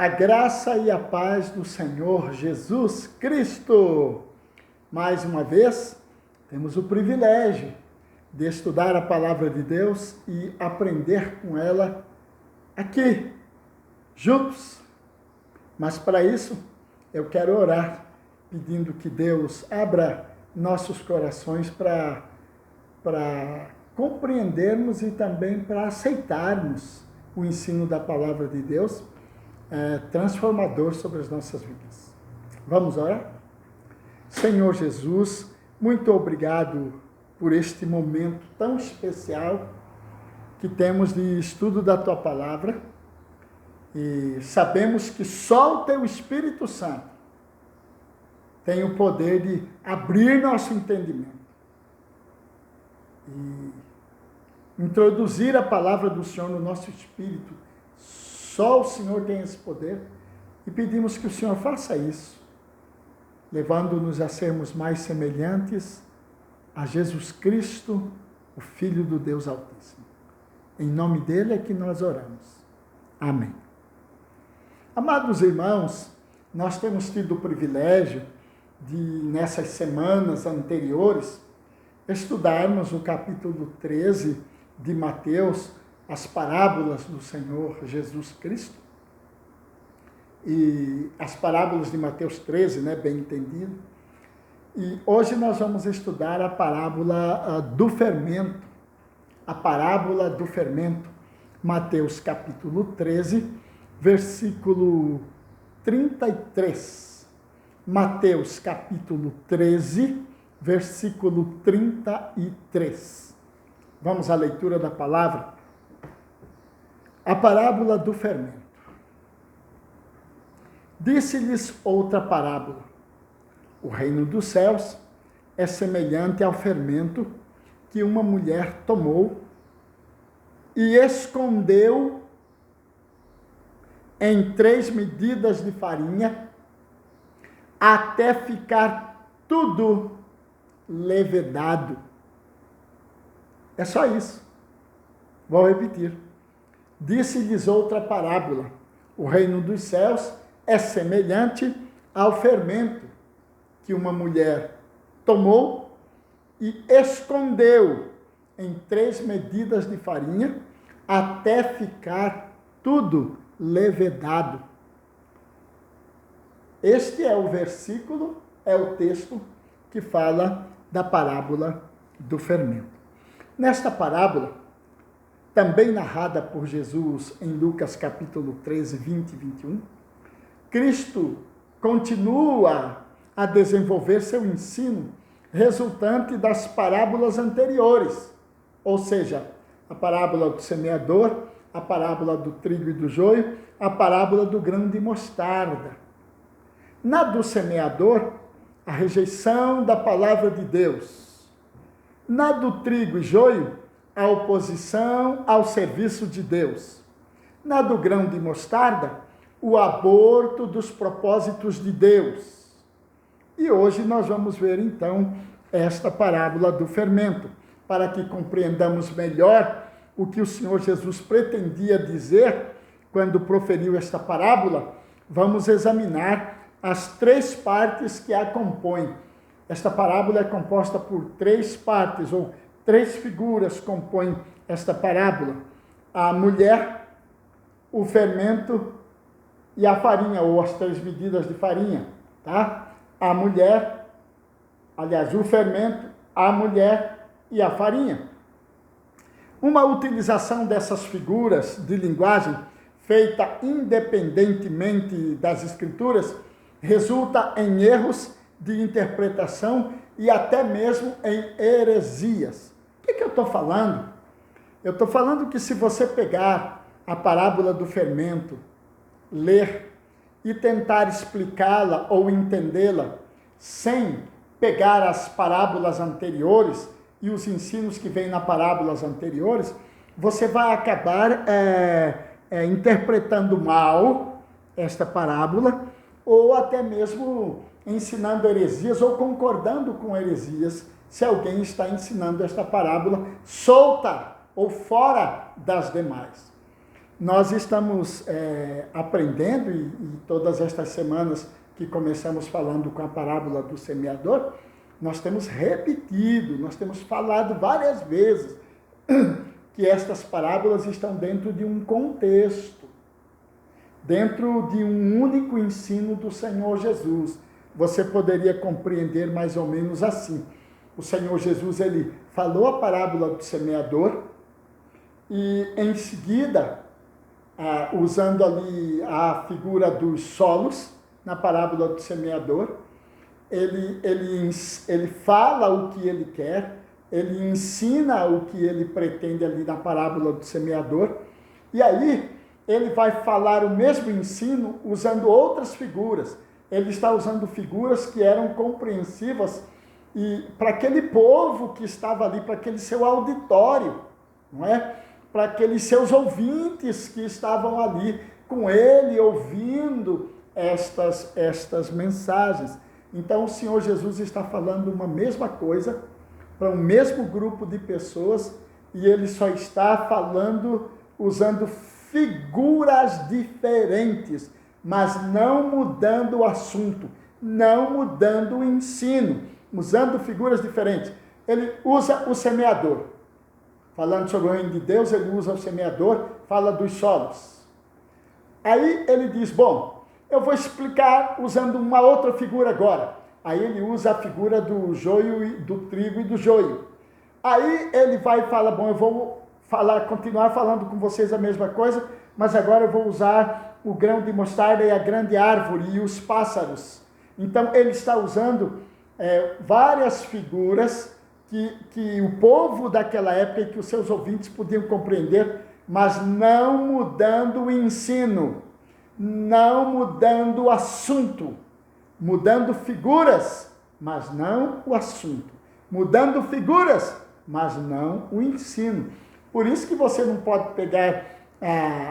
A graça e a paz do Senhor Jesus Cristo. Mais uma vez, temos o privilégio de estudar a palavra de Deus e aprender com ela aqui, juntos. Mas para isso, eu quero orar, pedindo que Deus abra nossos corações para compreendermos e também para aceitarmos o ensino da palavra de Deus, transformador sobre as nossas vidas. Vamos orar? Senhor Jesus, muito obrigado por este momento tão especial que temos de estudo da Tua Palavra, e sabemos que só o Teu Espírito Santo tem o poder de abrir nosso entendimento e introduzir a palavra do Senhor no nosso espírito. Só o Senhor tem esse poder e pedimos que o Senhor faça isso, levando-nos a sermos mais semelhantes a Jesus Cristo, o Filho do Deus Altíssimo. Em nome dele é que nós oramos. Amém. Amados irmãos, nós temos tido o privilégio de, nessas semanas anteriores, estudarmos o capítulo 13 de Mateus, as parábolas do Senhor Jesus Cristo. E as parábolas de Mateus 13, bem entendido. E hoje nós vamos estudar a parábola do fermento. A parábola do fermento. Mateus capítulo 13, versículo 33. Mateus capítulo 13, versículo 33. Vamos à leitura da palavra. A parábola do fermento. Disse-lhes outra parábola. O reino dos céus é semelhante ao fermento que uma mulher tomou e escondeu em 3 medidas de farinha até ficar tudo levedado. É só isso. Vou repetir. Disse-lhes outra parábola. O reino dos céus é semelhante ao fermento que uma mulher tomou e escondeu em 3 medidas de farinha até ficar tudo levedado. Este é o versículo, é o texto que fala da parábola do fermento. Nesta parábola, também narrada por Jesus em Lucas capítulo 13, 20 e 21, Cristo continua a desenvolver seu ensino resultante das parábolas anteriores, ou seja, a parábola do semeador, a parábola do trigo e do joio, a parábola do grão de mostarda. Na do semeador, a rejeição da palavra de Deus. Na do trigo e joio, a oposição ao serviço de Deus. Na do grão de mostarda, o aborto dos propósitos de Deus. E hoje nós vamos ver então esta parábola do fermento, para que compreendamos melhor o que o Senhor Jesus pretendia dizer quando proferiu esta parábola. Vamos examinar as 3 partes que a compõem. Esta parábola é composta por 3 partes, ou 3 figuras compõem esta parábola. A mulher, o fermento e a farinha, ou as 3 medidas de farinha, tá? A mulher, aliás, o fermento, a mulher e a farinha. Uma utilização dessas figuras de linguagem, feita independentemente das escrituras, resulta em erros de interpretação e até mesmo em heresias. O que eu estou falando? Eu estou falando que se você pegar a parábola do fermento, ler e tentar explicá-la ou entendê-la sem pegar as parábolas anteriores e os ensinos que vêm nas parábolas anteriores, você vai acabar interpretando mal esta parábola, ou até mesmo ensinando heresias ou concordando com heresias, se alguém está ensinando esta parábola solta ou fora das demais. Nós estamos aprendendo, e todas estas semanas que começamos falando com a parábola do semeador, nós temos repetido, nós temos falado várias vezes que estas parábolas estão dentro de um contexto, dentro de um único ensino do Senhor Jesus. Você poderia compreender mais ou menos assim. O Senhor Jesus, ele falou a parábola do semeador e em seguida, usando ali a figura dos solos, na parábola do semeador, ele fala o que ele quer, ele ensina o que ele pretende ali na parábola do semeador, e aí ele vai falar o mesmo ensino usando outras figuras. Ele está usando figuras que eram compreensivas e para aquele povo que estava ali, para aquele seu auditório, não é? Para aqueles seus ouvintes que estavam ali com ele, ouvindo estas mensagens. Então o Senhor Jesus está falando uma mesma coisa para o mesmo grupo de pessoas e ele só está falando usando figuras diferentes, mas não mudando o assunto, não mudando o ensino, usando figuras diferentes. Ele usa o semeador. Falando sobre o reino de Deus, ele usa o semeador, fala dos solos. Aí ele diz, bom, eu vou explicar usando uma outra figura agora. Aí ele usa a figura do joio, do trigo e do joio. Aí ele vai e fala, bom, eu vou continuar falando com vocês a mesma coisa, mas agora eu vou usar o grão de mostarda e a grande árvore e os pássaros. Então ele está usando várias figuras que o povo daquela época e que os seus ouvintes podiam compreender, mas não mudando o ensino, não mudando o assunto, mudando figuras, mas não o assunto, mudando figuras, mas não o ensino. Por isso que você não pode pegar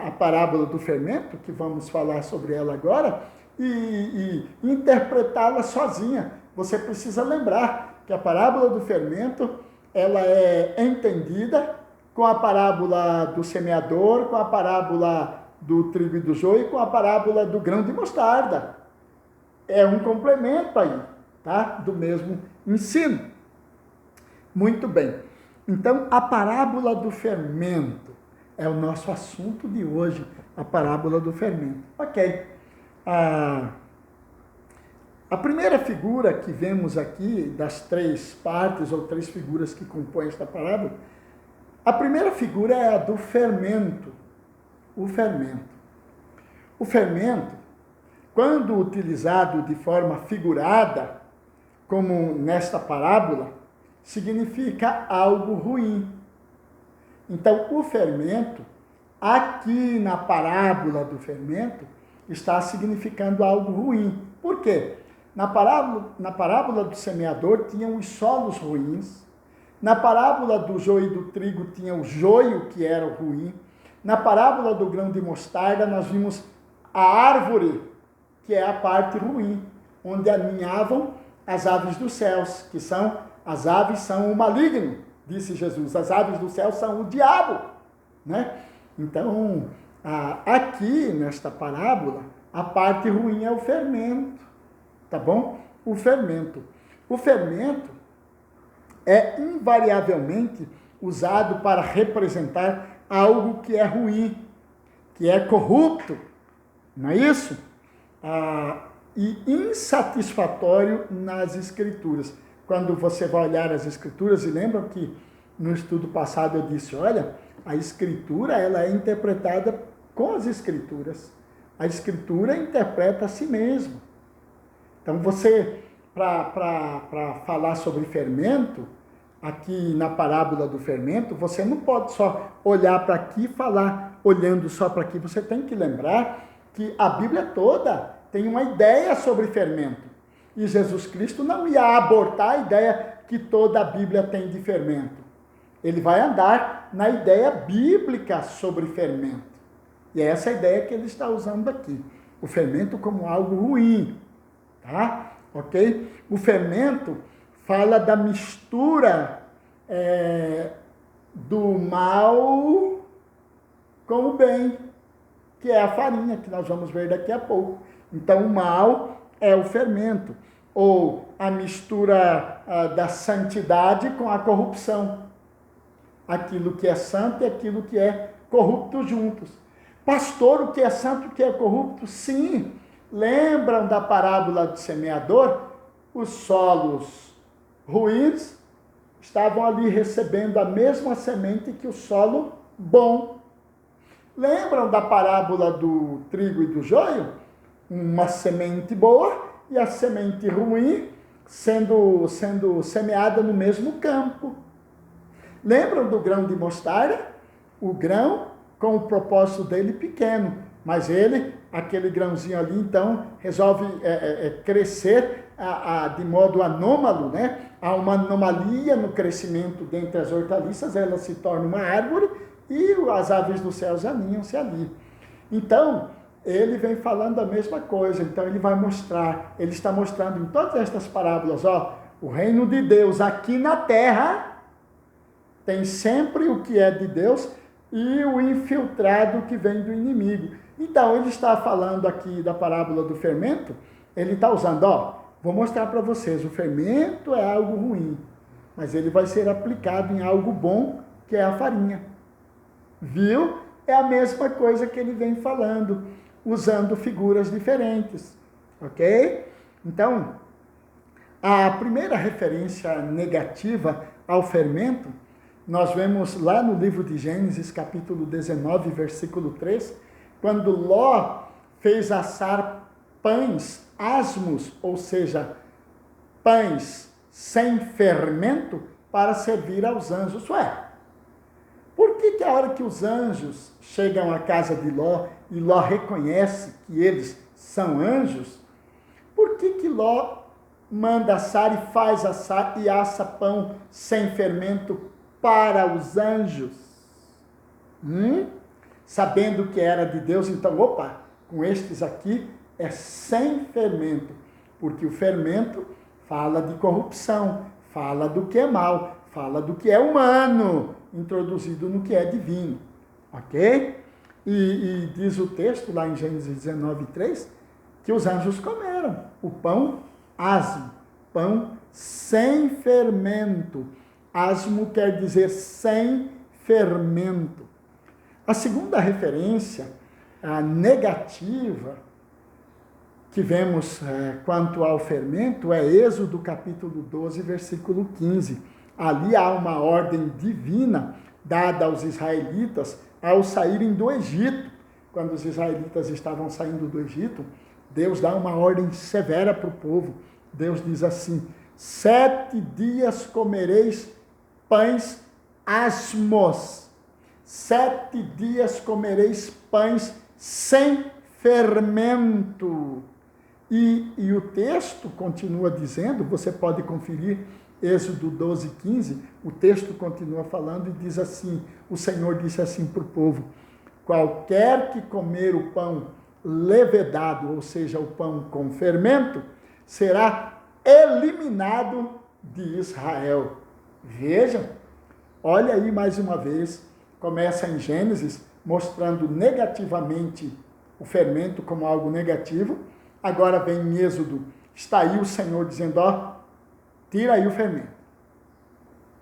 a parábola do fermento, que vamos falar sobre ela agora, e interpretá-la sozinha. Você precisa lembrar que a parábola do fermento, ela é entendida com a parábola do semeador, com a parábola do trigo e do joio, com a parábola do grão de mostarda. É um complemento aí, tá? Do mesmo ensino. Muito bem. Então, a parábola do fermento é o nosso assunto de hoje, a parábola do fermento. Ok. A primeira figura que vemos aqui, das três partes ou três figuras que compõem esta parábola, a primeira figura é a do fermento. O fermento. O fermento, quando utilizado de forma figurada, como nesta parábola, significa algo ruim. Então, o fermento, aqui na parábola do fermento, está significando algo ruim. Por quê? Na parábola do semeador tinham os solos ruins, na parábola do joio e do trigo tinha o joio que era o ruim, na parábola do grão de mostarda nós vimos a árvore, que é a parte ruim, onde aninhavam as aves dos céus, que são, as aves são o maligno, disse Jesus, as aves do céu são o diabo, né? Então, aqui nesta parábola, a parte ruim é o fermento. Tá bom? O fermento. O fermento é invariavelmente usado para representar algo que é ruim, que é corrupto, não é isso? E insatisfatório nas Escrituras. Quando você vai olhar as Escrituras, e lembram que no estudo passado eu disse, olha, a Escritura ela é interpretada com as Escrituras. A Escritura interpreta a si mesma. Então, você, para falar sobre fermento, aqui na parábola do fermento, você não pode só olhar para aqui e falar olhando só para aqui. Você tem que lembrar que a Bíblia toda tem uma ideia sobre fermento. E Jesus Cristo não ia abortar a ideia que toda a Bíblia tem de fermento. Ele vai andar na ideia bíblica sobre fermento. E é essa a ideia que ele está usando aqui. O fermento como algo ruim. Tá? Ok? O fermento fala da mistura do mal com o bem. que é a farinha, que nós vamos ver daqui a pouco. Então, o mal é o fermento, ou a mistura da santidade com a corrupção. Aquilo que é santo e aquilo que é corrupto juntos. Pastor, o que é santo e o que é corrupto? Sim. Lembram da parábola do semeador? Os solos ruins estavam ali recebendo a mesma semente que o solo bom. Lembram da parábola do trigo e do joio? Uma semente boa e a semente ruim sendo semeada no mesmo campo. Lembram do grão de mostarda? O grão com o propósito dele pequeno, mas ele, aquele grãozinho ali, então, resolve crescer de modo anômalo, né? Há uma anomalia no crescimento dentre as hortaliças, ela se torna uma árvore e as aves dos céus aninham-se ali. Então, ele vem falando a mesma coisa, então ele vai mostrar, ele está mostrando em todas estas parábolas, o reino de Deus aqui na terra tem sempre o que é de Deus e o infiltrado que vem do inimigo. Então, ele está falando aqui da parábola do fermento, ele está usando, vou mostrar para vocês, o fermento é algo ruim, mas ele vai ser aplicado em algo bom, que é a farinha. Viu? É a mesma coisa que ele vem falando, usando figuras diferentes, ok? Então, a primeira referência negativa ao fermento, nós vemos lá no livro de Gênesis, capítulo 19, versículo 3, quando Ló fez assar pães asmos, ou seja, pães sem fermento, para servir aos anjos. Por que a hora que os anjos chegam à casa de Ló e Ló reconhece que eles são anjos, por que Ló manda assar e faz assar e assa pão sem fermento para os anjos? Sabendo que era de Deus, então, com estes aqui é sem fermento, porque o fermento fala de corrupção, fala do que é mal, fala do que é humano, introduzido no que é divino, ok? E diz o texto lá em Gênesis 19, 3, que os anjos comeram o pão asmo, pão sem fermento. Asmo quer dizer sem fermento. A segunda referência, a negativa, que vemos quanto ao fermento, é Êxodo capítulo 12, versículo 15. Ali há uma ordem divina dada aos israelitas ao saírem do Egito. Quando os israelitas estavam saindo do Egito, Deus dá uma ordem severa para o povo. Deus diz assim: 7 dias comereis pães asmos. 7 dias comereis pães sem fermento. E o texto continua dizendo, você pode conferir, Êxodo 12, 15, o texto continua falando e diz assim, o Senhor disse assim para o povo: qualquer que comer o pão levedado, ou seja, o pão com fermento, será eliminado de Israel. Veja, olha aí mais uma vez, começa em Gênesis, mostrando negativamente o fermento como algo negativo. Agora vem em Êxodo, está aí o Senhor dizendo, tira aí o fermento.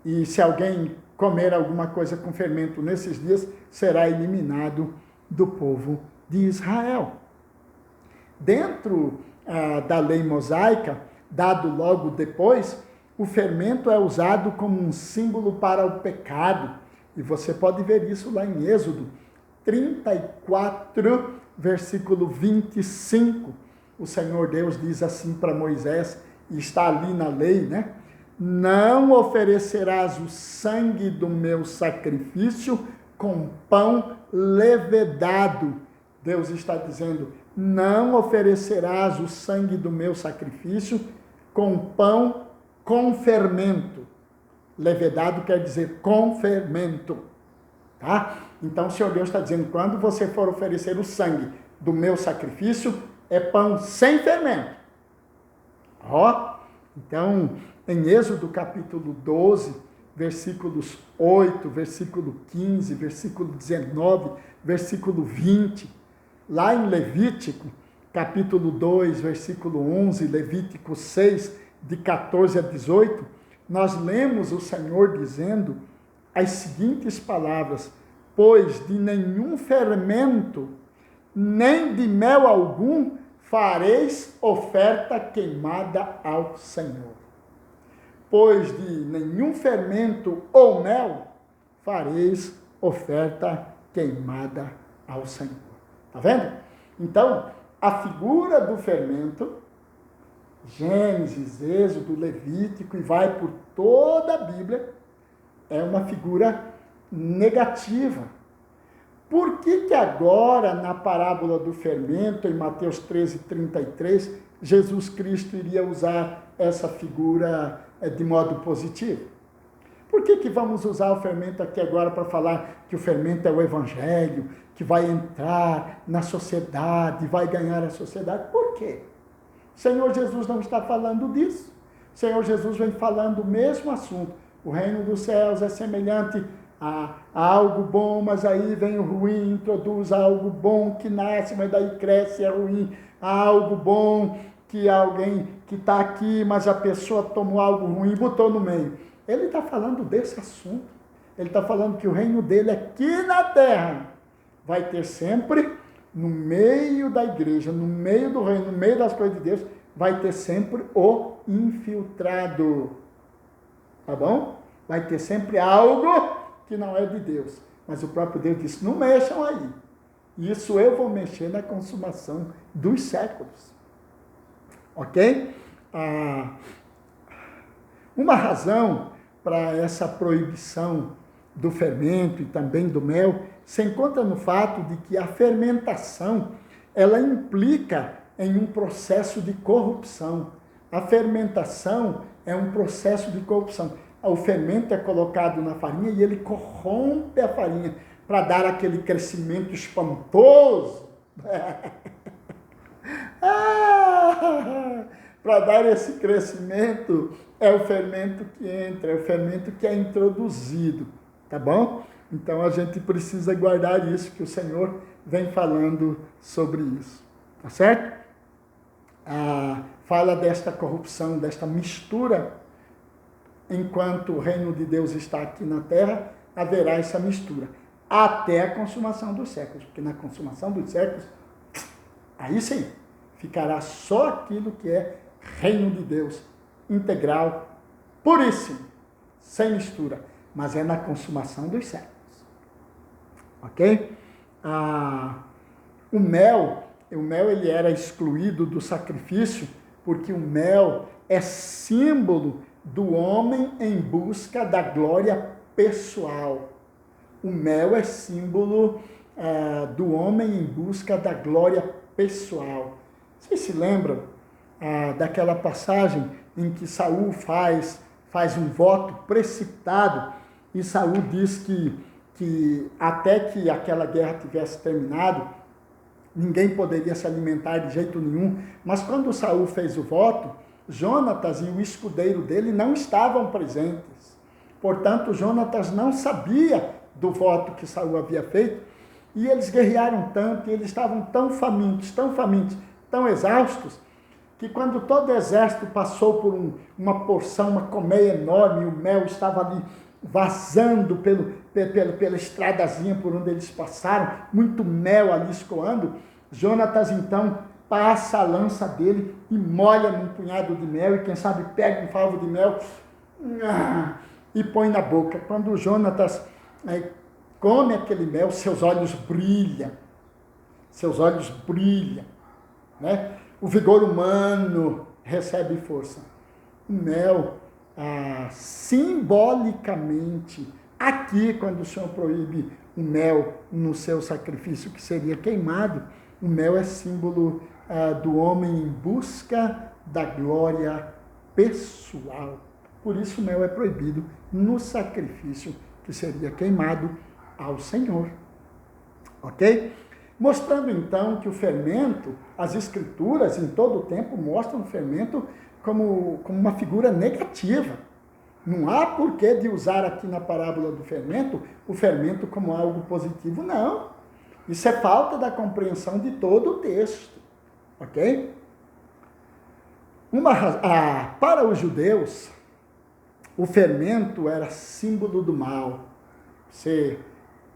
E se alguém comer alguma coisa com fermento nesses dias, será eliminado do povo de Israel. Dentro da lei mosaica, dado logo depois, o fermento é usado como um símbolo para o pecado. E você pode ver isso lá em Êxodo 34, versículo 25. O Senhor Deus diz assim para Moisés, e está ali na lei, né? Não oferecerás o sangue do meu sacrifício com pão levedado. Deus está dizendo, não oferecerás o sangue do meu sacrifício com pão com fermento. Levedado quer dizer com fermento, tá? Então o Senhor Deus está dizendo, quando você for oferecer o sangue do meu sacrifício, é pão sem fermento. Então, em Êxodo capítulo 12, versículos 8, versículo 15, versículo 19, versículo 20, lá em Levítico, capítulo 2, versículo 11, Levítico 6, de 14 a 18, nós lemos o Senhor dizendo as seguintes palavras: pois de nenhum fermento, nem de mel algum, fareis oferta queimada ao Senhor. Pois de nenhum fermento ou mel, fareis oferta queimada ao Senhor. Está vendo? Então, a figura do fermento, Gênesis, Êxodo, Levítico, e vai por toda a Bíblia, é uma figura negativa. Por que agora, na parábola do fermento, em Mateus 13:33, Jesus Cristo iria usar essa figura de modo positivo? Por que vamos usar o fermento aqui agora para falar que o fermento é o Evangelho, que vai entrar na sociedade, vai ganhar a sociedade? Por quê? O Senhor Jesus não está falando disso. O Senhor Jesus vem falando o mesmo assunto. O reino dos céus é semelhante a algo bom, mas aí vem o ruim, introduz algo bom que nasce, mas daí cresce, é ruim. Há algo bom que alguém que está aqui, mas a pessoa tomou algo ruim e botou no meio. Ele está falando desse assunto. Ele está falando que o reino dele aqui na terra vai ter sempre, no meio da igreja, no meio do reino, no meio das coisas de Deus, vai ter sempre o infiltrado. Tá bom? Vai ter sempre algo que não é de Deus. Mas o próprio Deus disse, não mexam aí. Isso eu vou mexer na consumação dos séculos. Ok? Uma razão para essa proibição do fermento e também do mel se encontra no fato de que a fermentação, ela implica em um processo de corrupção. A fermentação é um processo de corrupção. O fermento é colocado na farinha e ele corrompe a farinha para dar aquele crescimento espantoso. Para dar esse crescimento, é o fermento que entra, é o fermento que é introduzido, tá bom? Então a gente precisa guardar isso, que o Senhor vem falando sobre isso, tá certo? Fala desta corrupção, desta mistura. Enquanto o reino de Deus está aqui na terra, haverá essa mistura, até a consumação dos séculos, porque na consumação dos séculos, aí sim, ficará só aquilo que é reino de Deus, integral, puríssimo, sem mistura, mas é na consumação dos séculos. Ok? O mel ele era excluído do sacrifício, porque o mel é símbolo do homem em busca da glória pessoal. O mel é símbolo do homem em busca da glória pessoal. Vocês se lembram daquela passagem em que Saul faz um voto precipitado e Saul diz que até que aquela guerra tivesse terminado, ninguém poderia se alimentar de jeito nenhum. Mas quando Saul fez o voto, Jonatas e o escudeiro dele não estavam presentes. Portanto, Jonatas não sabia do voto que Saul havia feito, e eles guerrearam tanto, e eles estavam tão famintos, tão exaustos, que quando todo o exército passou por uma porção, uma colmeia enorme, e o mel estava ali vazando pela estradazinha por onde eles passaram, muito mel ali escoando, Jonatas então passa a lança dele e molha num punhado de mel, e quem sabe pega um favo de mel e põe na boca. Quando Jonatas come aquele mel, seus olhos brilham, né? O vigor humano recebe força. O mel, simbolicamente, aqui, quando o Senhor proíbe o mel no seu sacrifício que seria queimado, o mel é símbolo do homem em busca da glória pessoal. Por isso o mel é proibido no sacrifício que seria queimado ao Senhor. Ok? Mostrando então que o fermento, as escrituras em todo o tempo mostram o fermento como uma figura negativa. Não há porquê de usar aqui na parábola do fermento, o fermento como algo positivo, não. Isso é falta da compreensão de todo o texto, ok? Para os judeus, o fermento era símbolo do mal. Você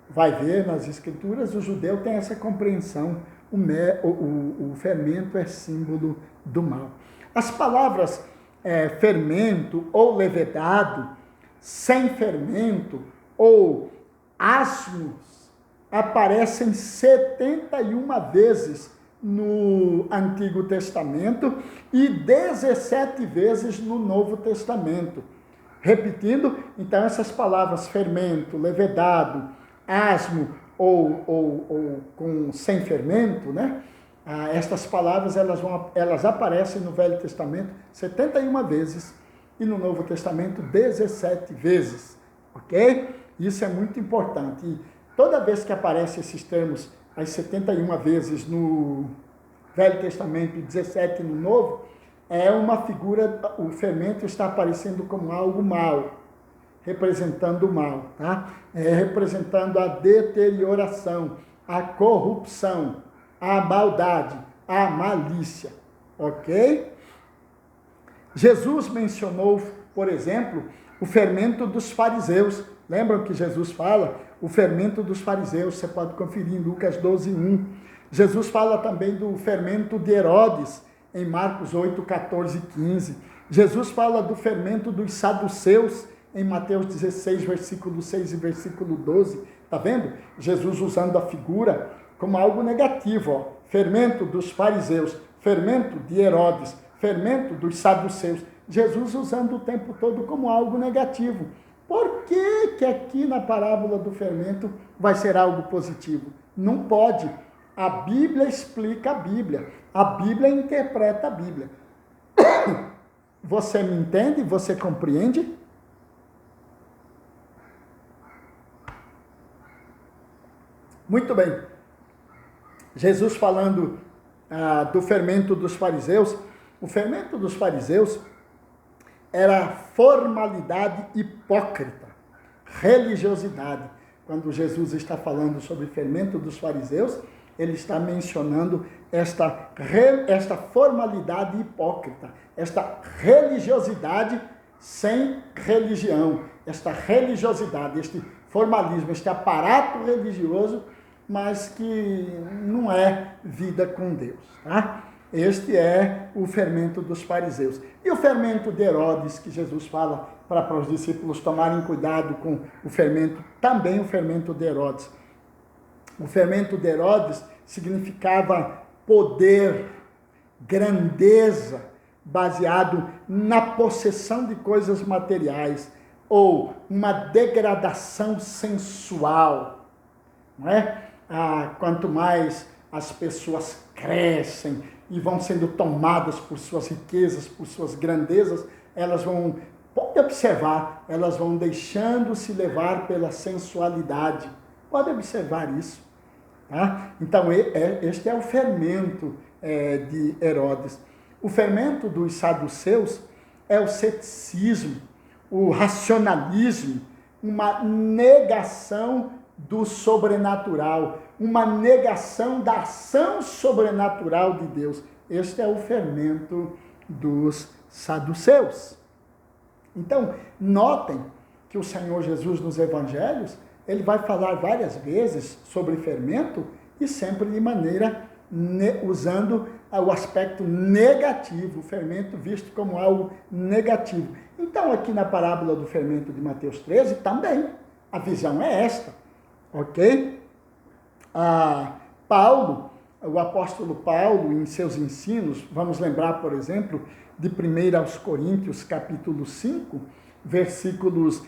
vai ver nas escrituras, o judeu tem essa compreensão. O fermento é símbolo do mal. As palavras fermento ou levedado, sem fermento ou asmos aparecem 71 vezes no Antigo Testamento e 17 vezes no Novo Testamento. Repetindo, então, essas palavras fermento, levedado, asmo ou sem fermento, né? Estas palavras elas aparecem no Velho Testamento 71 vezes e no Novo Testamento 17 vezes, ok? Isso é muito importante. E toda vez que aparecem esses termos, as 71 vezes no Velho Testamento e 17 no Novo, é uma figura, o fermento está aparecendo como algo mal, representando o mal, tá? Representando a deterioração, a corrupção, a maldade, a malícia, ok? Jesus mencionou, por exemplo, o fermento dos fariseus. Lembram que Jesus fala? O fermento dos fariseus, você pode conferir em Lucas 12:1. Jesus fala também do fermento de Herodes, em Marcos 8, 14 e 15. Jesus fala do fermento dos saduceus, em Mateus 16, versículo 6 e versículo 12. Está vendo? Jesus usando a figura como algo negativo. Ó. Fermento dos fariseus, fermento de Herodes, fermento dos saduceus. Jesus usando o tempo todo como algo negativo. Por que aqui na parábola do fermento vai ser algo positivo? Não pode. A Bíblia explica a Bíblia. A Bíblia interpreta a Bíblia. Você me entende? Você compreende? Muito bem. Jesus falando do fermento dos fariseus. O fermento dos fariseus era formalidade hipócrita, religiosidade. Quando Jesus está falando sobre o fermento dos fariseus, ele está mencionando esta formalidade hipócrita, esta religiosidade sem religião, esta religiosidade, este formalismo, este aparato religioso, mas que não é vida com Deus, tá? Este é o fermento dos fariseus. E o fermento de Herodes, que Jesus fala para os discípulos tomarem cuidado com o fermento, também o fermento de Herodes. O fermento de Herodes significava poder, grandeza, baseado na possessão de coisas materiais, ou uma degradação sensual, não é? Quanto mais as pessoas crescem e vão sendo tomadas por suas riquezas, por suas grandezas, elas vão, pode observar, elas vão deixando-se levar pela sensualidade. Pode observar isso. Tá? Então, este é o fermento de Herodes. O fermento dos saduceus é o ceticismo, o racionalismo, uma negação do sobrenatural, uma negação da ação sobrenatural de Deus. Este é o fermento dos saduceus. Então, notem que o Senhor Jesus nos evangelhos, ele vai falar várias vezes sobre fermento e sempre de maneira usando o aspecto negativo, o fermento visto como algo negativo. Então, aqui na parábola do fermento de Mateus 13, também a visão é esta, ok? O apóstolo Paulo, em seus ensinos, vamos lembrar, por exemplo, de 1 aos Coríntios, capítulo 5, versículos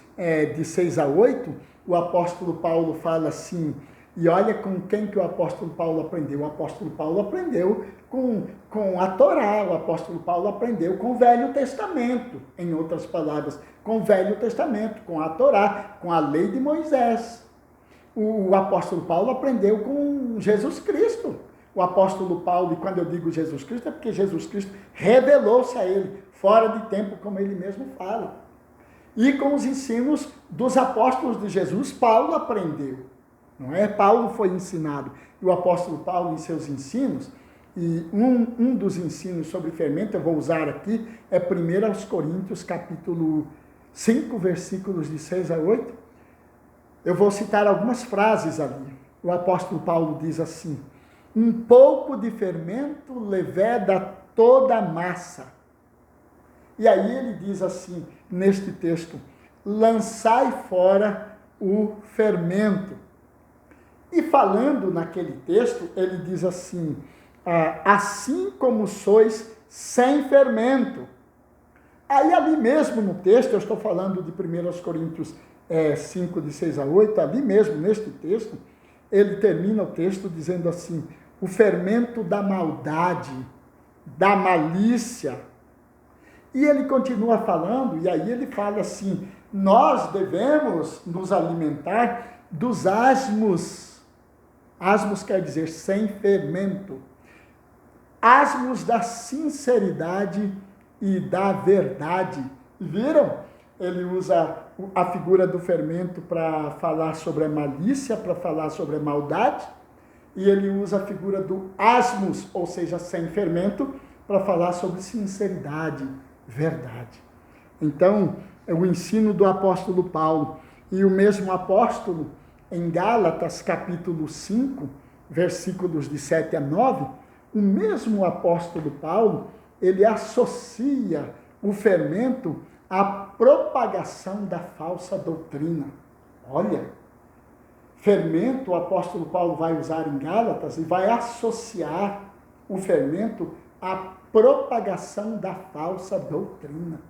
de 6 a 8, o apóstolo Paulo fala assim, e olha com quem que o apóstolo Paulo aprendeu. O apóstolo Paulo aprendeu com a Torá, o apóstolo Paulo aprendeu com o Velho Testamento, em outras palavras, com o Velho Testamento, com a Torá, com a lei de Moisés. O apóstolo Paulo aprendeu com Jesus Cristo. O apóstolo Paulo, e quando eu digo Jesus Cristo, é porque Jesus Cristo revelou-se a ele, fora de tempo, como ele mesmo fala. E com os ensinos dos apóstolos de Jesus, Paulo aprendeu. Não é? Paulo foi ensinado. o apóstolo Paulo em seus ensinos, e um dos ensinos sobre fermento, eu vou usar aqui, é 1 Coríntios, capítulo 5, versículos de 6 a 8. Eu vou citar algumas frases ali. O apóstolo Paulo diz assim: um pouco de fermento leveda toda a massa. E aí ele diz assim, neste texto: lançai fora o fermento. E falando naquele texto, ele diz assim: assim como sois sem fermento. Aí ali mesmo no texto, eu estou falando de 1 Coríntios 5, de 6 a 8, ali mesmo neste texto, ele termina o texto dizendo assim: o fermento da maldade, da malícia. E ele continua falando, e aí ele fala assim: nós devemos nos alimentar dos asmos. Asmos quer dizer sem fermento. Asmos da sinceridade e da verdade. Viram? Ele usa a figura do fermento para falar sobre a malícia, para falar sobre a maldade, e ele usa a figura do asmos, ou seja, sem fermento, para falar sobre sinceridade, verdade. Então, é o ensino do apóstolo Paulo. E o mesmo apóstolo, em Gálatas, capítulo 5, versículos de 7 a 9, o mesmo apóstolo Paulo, ele associa o fermento à propagação da falsa doutrina. Olha, fermento, o apóstolo Paulo vai usar em Gálatas e vai associar o fermento à propagação da falsa doutrina.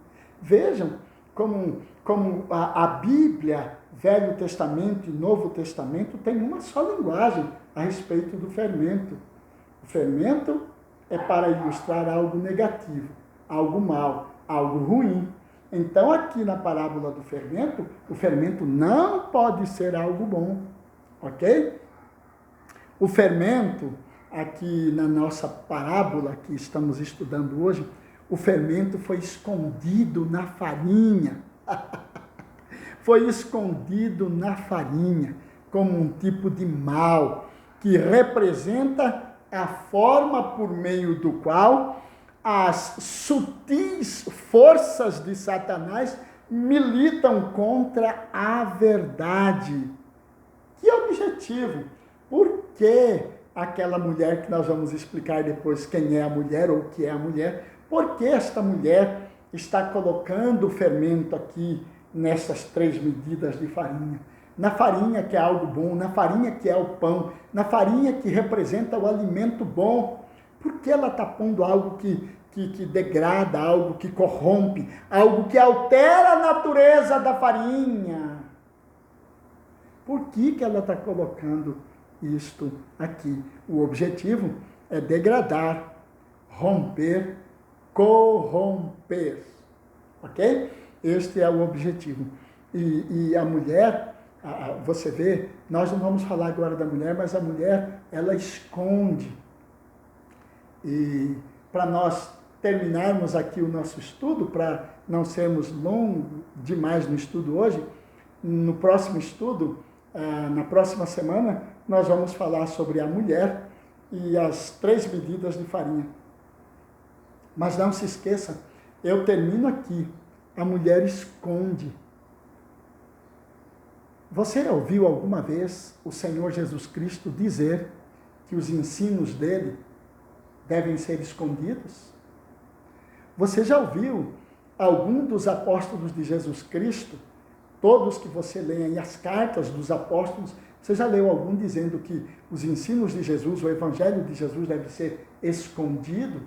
Vejam como a Bíblia, Velho Testamento e Novo Testamento, tem uma só linguagem a respeito do fermento. O fermento é para ilustrar algo negativo, algo mal, algo ruim. Então, aqui na parábola do fermento, o fermento não pode ser algo bom, ok? O fermento, aqui na nossa parábola que estamos estudando hoje, o fermento foi escondido na farinha. Foi escondido na farinha, como um tipo de mal, que representa a forma por meio do qual as sutis forças de Satanás militam contra a verdade. Que objetivo? Por que aquela mulher, que nós vamos explicar depois quem é a mulher ou o que é a mulher, por que esta mulher está colocando o fermento aqui nessas 3 medidas de farinha? Na farinha que é algo bom, na farinha que é o pão, na farinha que representa o alimento bom. Por que ela está pondo algo que degrada, algo que corrompe, algo que altera a natureza da farinha? Por que ela está colocando isto aqui? O objetivo é degradar, romper, corromper. Ok? Este é o objetivo. E a mulher, você vê, nós não vamos falar agora da mulher, mas a mulher, ela esconde. E para nós terminarmos aqui o nosso estudo, para não sermos longos demais no estudo hoje, no próximo estudo, na próxima semana, nós vamos falar sobre a mulher e as 3 medidas de farinha. Mas não se esqueça, eu termino aqui, a mulher esconde. Você ouviu alguma vez o Senhor Jesus Cristo dizer que os ensinos dele devem ser escondidos? Você já ouviu algum dos apóstolos de Jesus Cristo, todos que você lê aí, as cartas dos apóstolos, você já leu algum dizendo que os ensinos de Jesus, o evangelho de Jesus deve ser escondido?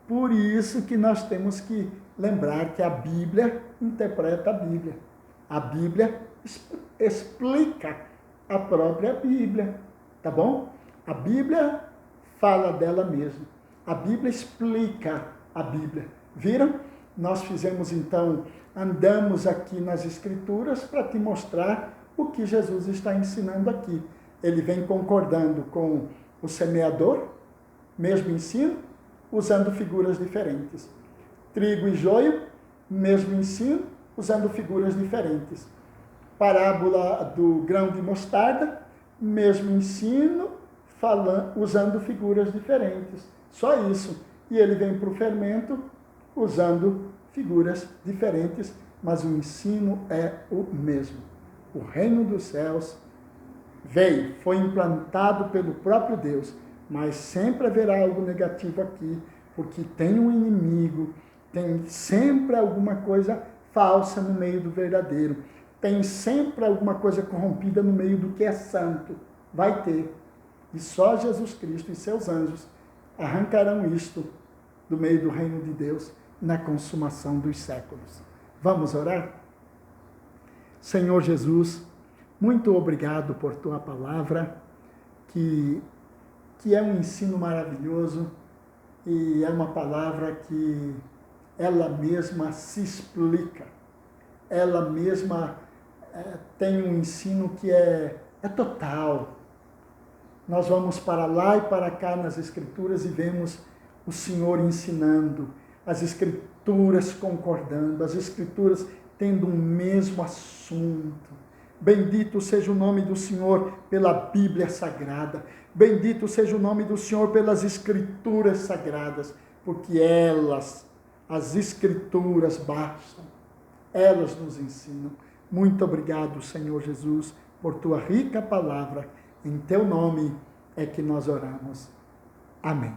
Por isso que nós temos que lembrar que a Bíblia interpreta a Bíblia. A Bíblia explica a própria Bíblia, tá bom? A Bíblia fala dela mesma. A Bíblia explica a Bíblia. Viram? Nós fizemos então, andamos aqui nas Escrituras para te mostrar o que Jesus está ensinando aqui. Ele vem concordando com o semeador, mesmo ensino, usando figuras diferentes. Trigo e joio, mesmo ensino, usando figuras diferentes. Parábola do grão de mostarda, mesmo ensino, usando figuras diferentes. Só isso. E ele vem para o fermento usando figuras diferentes, mas o ensino é o mesmo. O reino dos céus veio, foi implantado pelo próprio Deus, mas sempre haverá algo negativo aqui, porque tem um inimigo, tem sempre alguma coisa falsa no meio do verdadeiro, tem sempre alguma coisa corrompida no meio do que é santo. Vai ter. E só Jesus Cristo e seus anjos arrancarão isto do meio do reino de Deus na consumação dos séculos. Vamos orar? Senhor Jesus, muito obrigado por tua palavra, que é um ensino maravilhoso e é uma palavra que ela mesma se explica, ela mesma tem um ensino que é total. Nós vamos para lá e para cá nas Escrituras e vemos o Senhor ensinando, as Escrituras concordando, as Escrituras tendo um mesmo assunto. Bendito seja o nome do Senhor pela Bíblia Sagrada. Bendito seja o nome do Senhor pelas Escrituras Sagradas, porque elas, as Escrituras bastam. Elas nos ensinam. Muito obrigado, Senhor Jesus, por tua rica palavra. Em teu nome é que nós oramos. Amém.